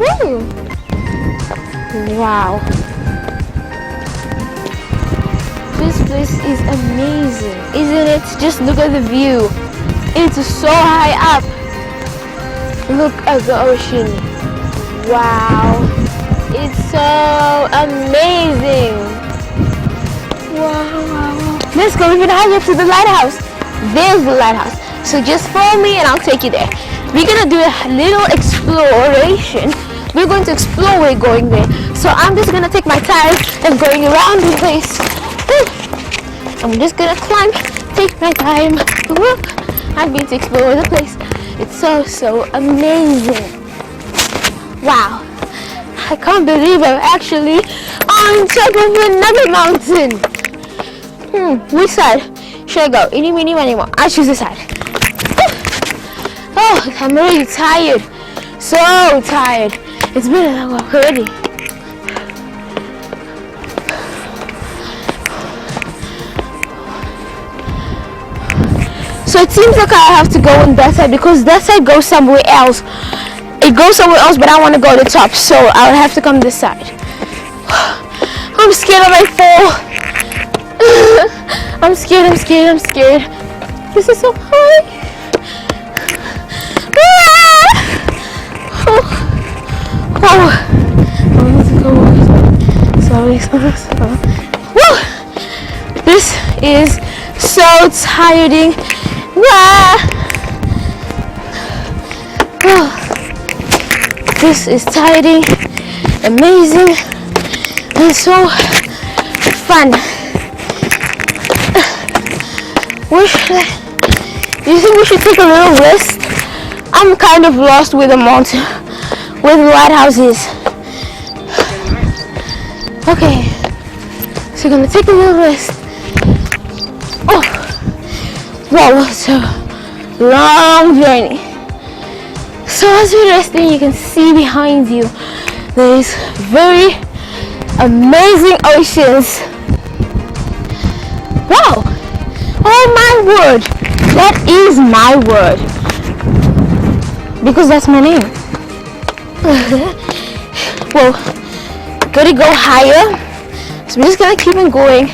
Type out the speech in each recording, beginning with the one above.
Woo! Wow. This place is amazing, isn't it? Just look at the view. It's so high up. Look at the ocean. Wow. It's so amazing. Wow. Let's go even higher to the lighthouse. There's the lighthouse. So just follow me and I'll take you there. We're gonna do a little exploration. We're going to explore we're going there. So I'm just gonna take my time and going around the place. I'm just gonna climb, take my time. I'm going to explore the place. It's so amazing. Wow. I can't believe I'm actually on top of another mountain. Which side should I go? Eeny, meeny, miny, moe. I choose this side. Oh, I'm really tired. So tired. It's been a long walk already. So it seems like I have to go on that side because that side goes somewhere else. It goes somewhere else, but I want to go to the top, so I'll have to come this side. I'm scared I might fall. I'm scared. This is so high. Oh. I need to go. Sorry. Woo! This is so tiring. This is tiring, amazing, and so fun. Do you think we should take a little rest? I'm kind of lost with the mountain, where the lighthouse is. Okay, so we're gonna take a little rest. Oh, wow, it's a long journey. So as you're resting, you can see behind you there is very amazing oceans. Wow! Oh my word! That is my word. Because that's my name. Well, gotta go higher. So we're just gonna keep on going.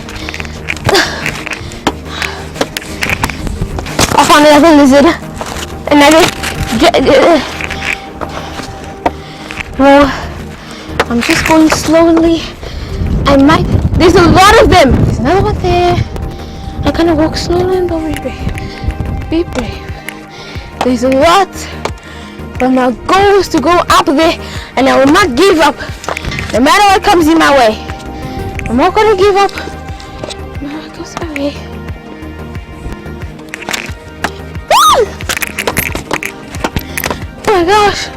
I found another lizard. Well, I'm just going slowly. There's a lot of them. There's another one there. I'm gonna walk slowly, but be brave. There's a lot, but my goal is to go up there, and I will not give up, no matter what comes in my way. I'm not gonna give up. No matter what comes my way. Oh my gosh,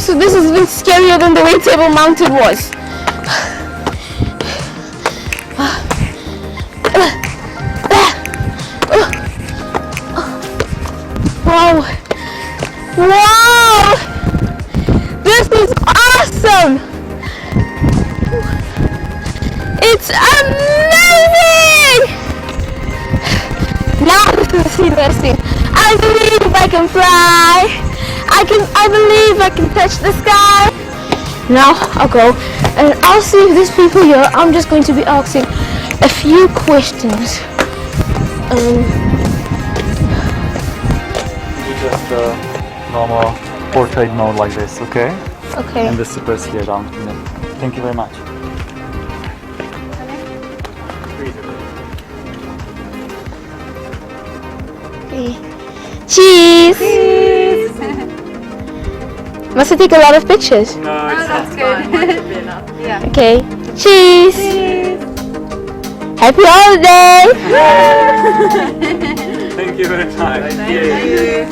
this has been scarier than the way Table Mountain was. Wow, this is awesome. It's amazing. Now this is interesting. I believe I can fly. I believe I can touch the sky. Now I'll go and I'll see if there's people here. I'm just going to be asking a few questions. Just normal portrait mode like this, okay? Okay. And the super scale down. Thank you very much. Okay. Cheese! Must I take a lot of pictures? No, That's good. One should be enough. Yeah. Okay. Cheese! Happy holiday! Thank you very much. Thank you.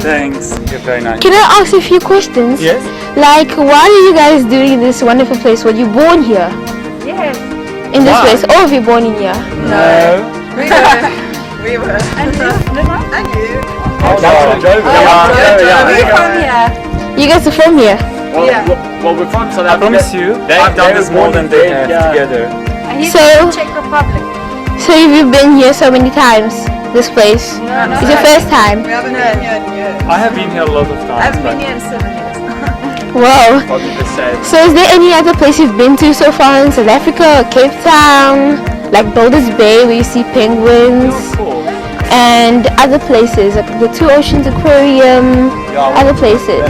Thanks. You're very nice. Can I ask you a few questions? Yes? Like, why are you guys doing in this wonderful place? Were you born here? Yes. In this Why? place? All of you born in here? No. We were. And you. Oh, no. We're from here. You guys are from here? Well, we're from South I Africa. promise you, I've done this more than they have together. And he's So- from Czech Republic. So you've been here so many times, this place? No, It's your first time? We haven't been here in years. I have been here a lot of times. I haven't but been here in 7 years. Wow. What did they say? So is there any other place you've been to so far in South Africa or Cape Town? Like Boulders Bay where you see penguins? Cool. And other places like the Two Oceans Aquarium, other places.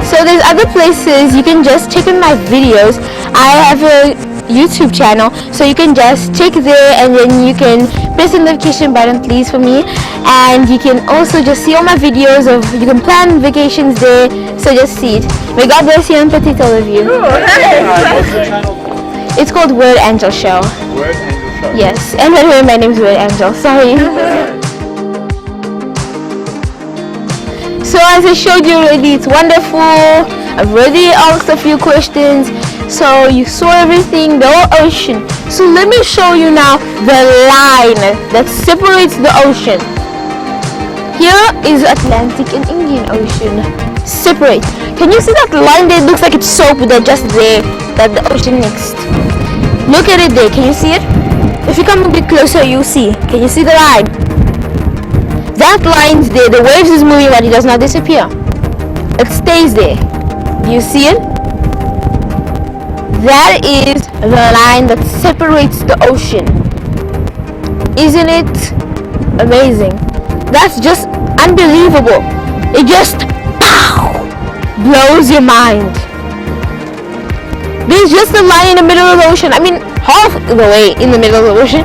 So there's other places you can just check in my videos. I have a YouTube channel, so you can just check there and then you can press the notification button please for me, and you can also just see all my videos of, you can plan vacations there, so just see it. May God bless you and petite all of you. What's the channel? It's called Word Angel Show. Word Angel Show. Yes, and by the way, my name is Word Angel, sorry. So as I showed you already, it's wonderful. I've already asked a few questions. So you saw everything, the whole ocean. So let me show you now the line that separates the ocean. Here is Atlantic and Indian Ocean. Separate. Can you see that line there? It looks like it's soap that just there, that the ocean next. Look at it there. Can you see it? If you come a bit closer, you'll see. Can you see the line? That line's there. The waves is moving, but it does not disappear. It stays there. Do you see it? That is the line that separates the ocean. Isn't it amazing? That's just unbelievable. It just blows your mind. There's just a line in the middle of the ocean. I mean, half the way in the middle of the ocean.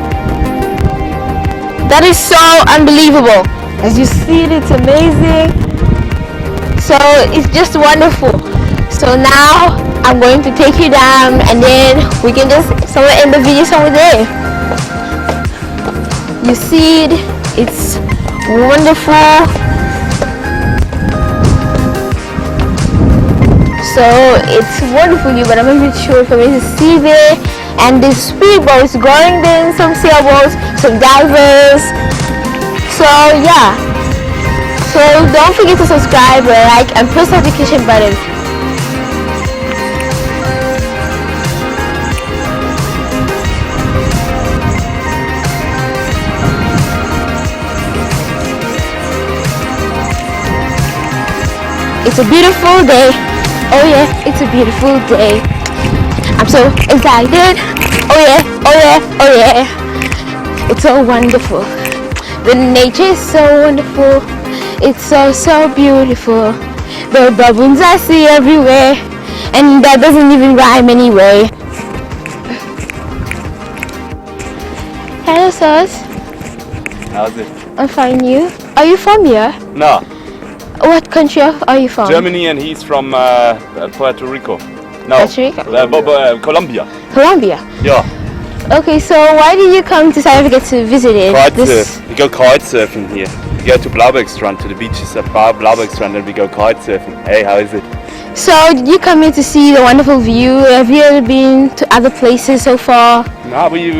That is so unbelievable. As you see it, it's amazing. So it's just wonderful. So now I'm going to take you down and then we can just somewhere end the video somewhere there. You see it, it's wonderful. So it's wonderful here, but I'm not really sure if I'm going to see there. And the speedboats going there, and some sailboats, some divers. So yeah. So don't forget to subscribe, like, and press the notification button. It's a beautiful day. Oh yeah, it's a beautiful day. I'm so excited. Oh yeah, oh yeah, oh yeah. It's so wonderful. The nature is so wonderful. It's so beautiful. The bubbles I see everywhere, and that doesn't even rhyme anyway. Hello, Sos. How's it? I'm fine. You? Are you from here? No, What country are you from? Germany, and he's from Puerto Rico. No, Puerto Rico? Colombia. Colombia. Yeah, Okay, so why did you come to South Africa to visit it? kite surf. We go kite surfing here. We go to Blaubergstrand, to the beaches of Blaubergstrand, and we go kite surfing. Hey, how is it? So did you come here to see the wonderful view? Have you ever been to other places so far? No, we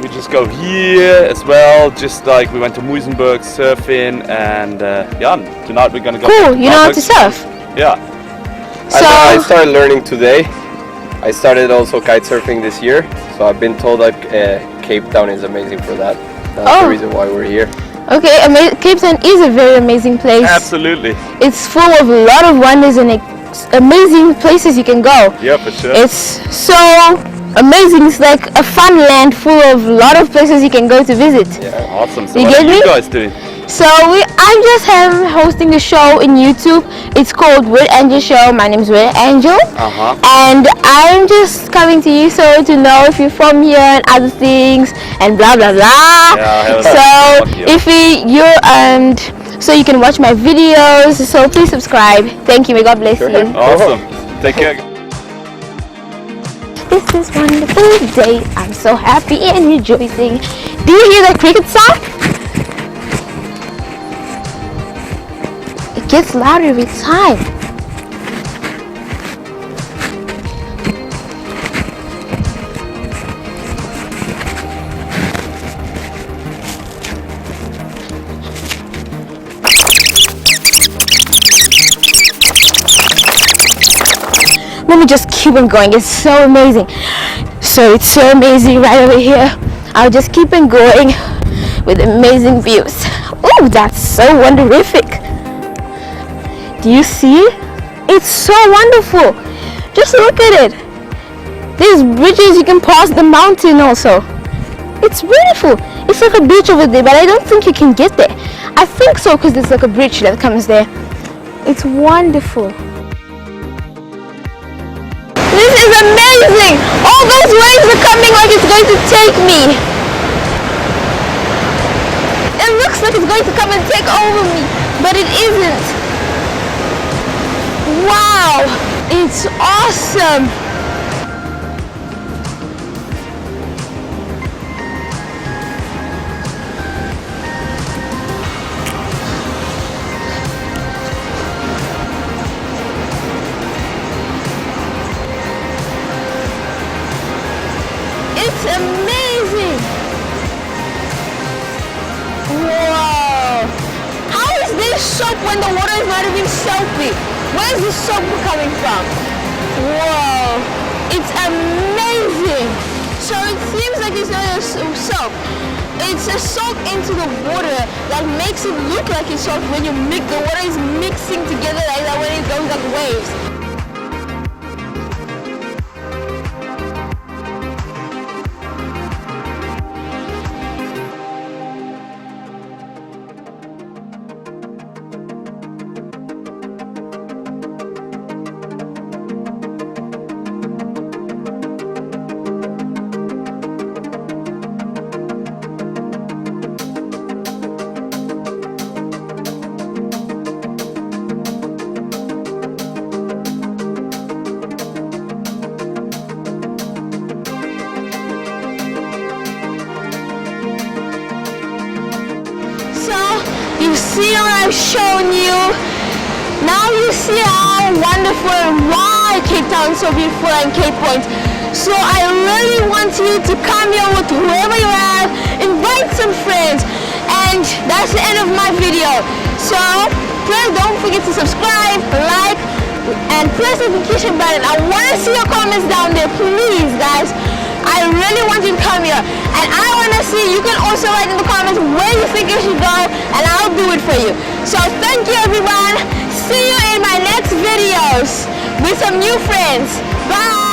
just go here as well. Just like we went to Muizenberg surfing, and yeah, tonight we're gonna go. Cool, to you know how to Blaubergstrand. surf? Yeah. I So, started learning today. I started also kite surfing this year, so I've been told that Cape Town is amazing for that. That's Oh. the reason why we're here. okay, Cape Town is a very amazing place. Absolutely. It's full of a lot of wonders and amazing places you can go. Yeah, for sure. It's so amazing. It's like a fun land full of a lot of places you can go to visit. Awesome. So You what get are you me? guys doing? So I'm just hosting a show in YouTube. It's called Word Angel Show. My name is Word Angel. Uh-huh. And I'm just coming to you so to know if you're from here and other things and blah blah blah. Yeah, So fuck you. if you're and so you can watch my videos. So please subscribe. Thank you. May God bless you. Awesome. Take care. This is wonderful day. I'm so happy and rejoicing. Do you hear that cricket song? It gets louder every time. Let me just keep on going. It's so amazing. So it's so amazing right over here. I'll just keep on going with amazing views. Oh, that's so wonderific. Do you see? It's so wonderful. Just look at it. There's bridges, you can pass the mountain also. It's beautiful. It's like a beach over there, but I don't think you can get there. I think so because there's like a bridge that comes there. It's wonderful. This is amazing. All those waves are coming like it's going to take me. It looks like it's going to come and take over me, but it isn't. Wow, it's awesome. It's amazing. Whoa. How is this soap when the water is not even soapy? Where's the soap coming from? Whoa. It's amazing. So it seems like it's not a soap. It's a soap into the water that makes it look like it's soap when you mix, the water is mixing together like that when it goes like waves. You see what I've shown you. Now you see how wonderful and why Cape Town is so beautiful and Cape Point. So I really want you to come here with whoever you have, invite some friends, and that's the end of my video. So please don't forget to subscribe, like, and press the notification button. I want to see your comments down there, please guys. I really want you to come here, and I want to see, you can also write in the comments where you think you should go, and I'll do it for you. So thank you everyone. See you in my next videos with some new friends. Bye.